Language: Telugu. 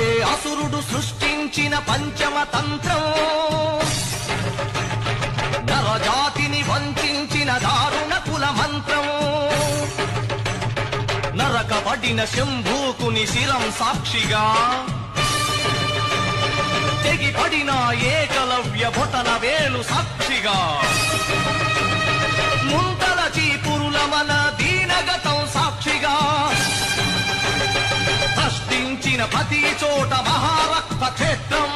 ఏ అసురుడు సృష్టించిన పంచమ తంత్రం, నరజాతిని వంచిన దారుణ కుల మంత్రం, నరకబడిన శంభూకుని శిరం సాక్షిగా, తెగిపడిన ఏకలవ్య బొటన వేలు సాక్షిగా, ముంతల చీపురుల మన దీనగతం సాక్షిగా, ప్రశ్నించిన ప్రతి చోట మహారక్త క్షేత్రం,